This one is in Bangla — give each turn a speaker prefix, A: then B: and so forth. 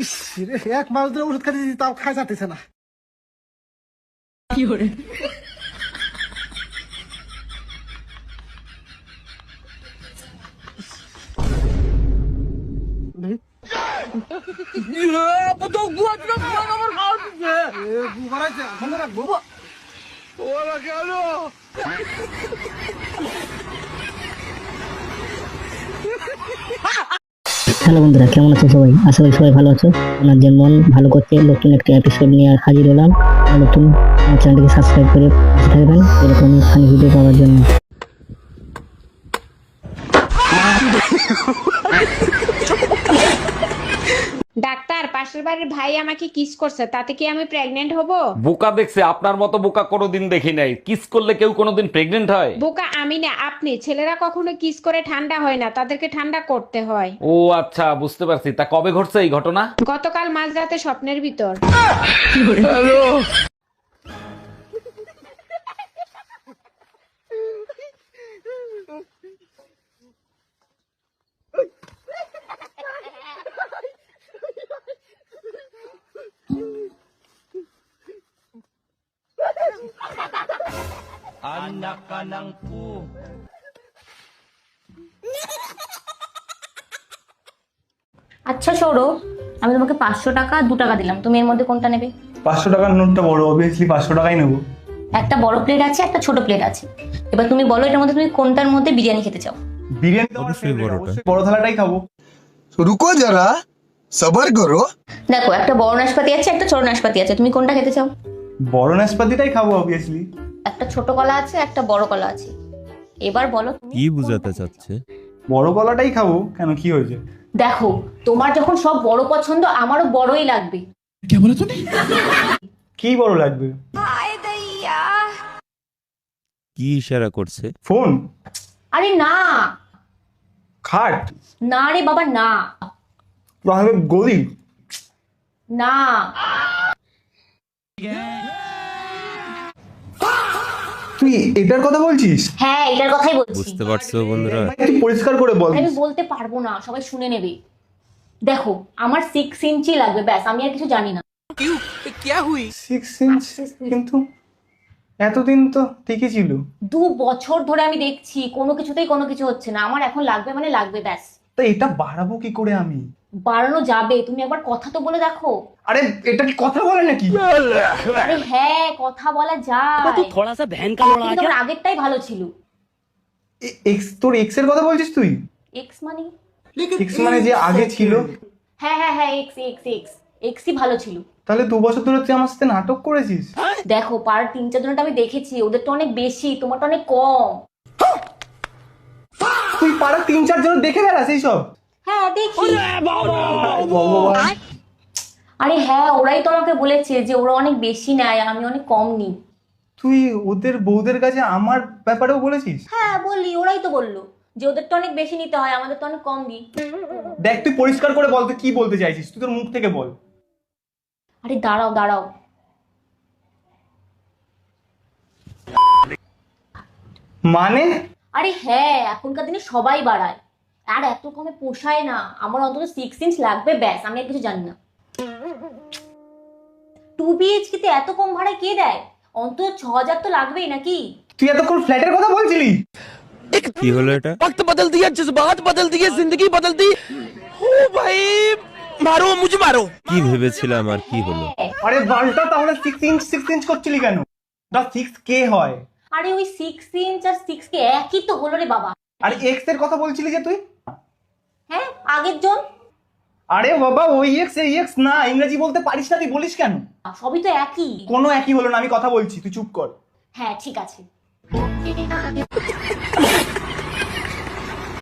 A: ইস রে, 1 মাস ধরে ওষুধ খাইতে দিচ্ছি, তাও খাই যাচ্ছে না।
B: কি করে
C: হ্যালো বন্ধুরা, কেমন আছো সবাই? আশা করি সবাই ভালো আছো। আপনাদের মন ভালো করতে নতুন একটা এপিসোড নিয়ে হাজির হলাম। নতুন চ্যানেলটিকে সাবস্ক্রাইব করে পাশে থাকবেন এরকম ফানি ভিডিও পাওয়ার জন্য।
D: ডাক্তার, পাশের বাড়ির ভাই আমাকে কিস করছে, তাতে কি আমি প্রেগনেন্ট হব?
E: বোকা দেখছে, আপনার মতো বোকা কোনোদিন দেখি নাই। কিস করলে কেউ কোনোদিন প্রেগনেন্ট হয়?
D: বোকা আমি না, আপনি। ছেলেরা কখনো কিস করে ঠান্ডা হয় না, তাদেরকে ঠান্ডা করতে হয়।
E: ও আচ্ছা, বুঝতে পারছি। তা কবে ঘটছে এই ঘটনা?
D: গতকাল মাঝরাতে স্বপ্নের ভিতর।
F: আচ্ছা সৌরভ, আমি তোমাকে 500 টাকা 2 টাকা দিলাম, তুমি এর মধ্যে কোনটা নেবে?
G: 500 টাকার নোটটা বড়, অবভিয়াসলি 500 টাকাই নেবো।
F: একটা বড় প্লেট আছে, একটা ছোট প্লেট আছে। এবার তুমি বলো এটার মধ্যে তুমি কোনটার মধ্যে বিরিয়ানি খেতে চাও?
G: বিরিয়ানি তো অবশ্যই বড় থালাটাই খাবো।
H: रुको जरा सबर करो।
F: দেখো, একটা বড় নাশপাতি আছে, একটা ছোট নাশপাতি আছে, তুমি কোনটা খেতে চাও?
G: বড় নাশপাতিটাই খাবো অবভিয়াসলি।
F: একটা ছোট কলা আছে, একটা বড় কলা আছে। এবার বলো তুমি।
I: কি বুঝাতে চাচ্ছে?
G: বড় কলাটাই খাবো, কেন কি হয়েছে?
F: দেখো, তোমার যখন সব বড় পছন্দ, আমারও বড়ই লাগবে।
G: কি বড় লাগবে?
I: কি ইশারা করছে?
G: ফোন?
F: আরে না,
G: খাট?
F: না রে বাবা, না
G: তাহলে গদি?
F: না।
G: তুই এটার কথা বলছিস?
F: হ্যাঁ, এটার কথাই বলছি।
I: বুঝতে পারছো বন্ধুরা?
G: ভাই, তুই পরিষ্কার করে বল।
F: আমি বলতে পারবো না, সবাই শুনে নেবে। দেখো, আমার 6 ইঞ্চি লাগবে, ব্যাস, আমি আর কিছু জানি না।
G: 6 ইঞ্চ? কিন্তু এতদিন তো ঠিকই ছিল।
F: 2 বছর ধরে আমি দেখছি কোনো কিছুতেই কোনো কিছু হচ্ছে না। আমার এখন লাগবে মানে লাগবে, ব্যাস।
G: তা এটা বাড়াবো কি করে আমি?
F: বাড়ানো যাবে, তুমি একবার কথা তো বলে দেখো।
G: আরে এটা কি কথা বলে নাকি?
F: আরে হ্যাঁ, কথা বলা যায়। কিন্তু আমার আগেরটাই ভালো ছিল।
G: এক্স, তোর এক্স এর কথা বলছিস তুই?
F: এক্স মানে?
G: এক্স মানে যে আগে ছিল?
F: হ্যাঁ হ্যাঁ হ্যাঁ, এক্স এক্স এক্স এক্সই ভালো ছিল।
G: তাহলে 2 বছর ধরে তুই আমার সাথে নাটক করেছিস?
F: দেখো, পাড়ার 3-4 জনটা আমি দেখেছি, ওদের তো অনেক বেশি, তোমারটা অনেক কম।
G: তুই পাড়ার 3-4 জন দেখে বেড়াস এইসব?
F: হ্যাঁ দেখি। আরে হ্যাঁ, ওরাই তো আমাকে বলেছে যে ওরা অনেক বেশি নেয়, আমি অনেক কম নিই।
G: তুই ওদের বউদের কাছে আমার ব্যাপারেও বলেছিস?
F: হ্যাঁ বললি, ওরাই তো বললো যে ওদের তো অনেক বেশি নিতে হয়, আমাদের তো অনেক কম দিই।
G: দেখ, তুই পরিষ্কার করে বল, তুই কি বলতে চাইছিস, তুই তোর মুখ থেকে বল।
F: আরে দাঁড়াও দাঁড়াও,
G: মানে?
F: আরে হ্যাঁ, এখনকার দিনে সবাই বাড়ায়, আর এত কমে পোষায় না। আমার অন্তত 6 ইঞ্চ লাগবে, ব্যাস, আমি আর কিছু জানি না। 2 BHK তে এত কম ভাড়ায় কে দেয়? অন্তত 6,000 তো লাগবেই নাকি?
G: তুই এতক্ষণ ফ্ল্যাটের কথা বলছিলি?
I: কি হলো এটা?
A: वक्त बदल दिया, जज्बात बदल दिए, जिंदगी बदल दी। ओ भाई, मारो मुझे मारो।
I: কি ভেবেছিলাম আর কি হলো?
G: আরে বালটা, তাহলে 6 ইঞ্চ করছিলি কেন? না 6K হয়।
F: আরে ওই 6 ইঞ্চ আর 6K একই তো হলো রে বাবা।
G: আর এক্স এর কথা বলছিলি যে তুই?
F: হ্যাঁ, আগের জন।
G: আরে বাবা, ওই এক্স এই এক্স না, ইংরেজি বলতে পারিস না, তুই বলিস কেন?
F: সবই তো একই।
G: কোনো একই হলো না, আমি কথা বলছি, তুই চুপ কর।
F: হ্যাঁ ঠিক আছে।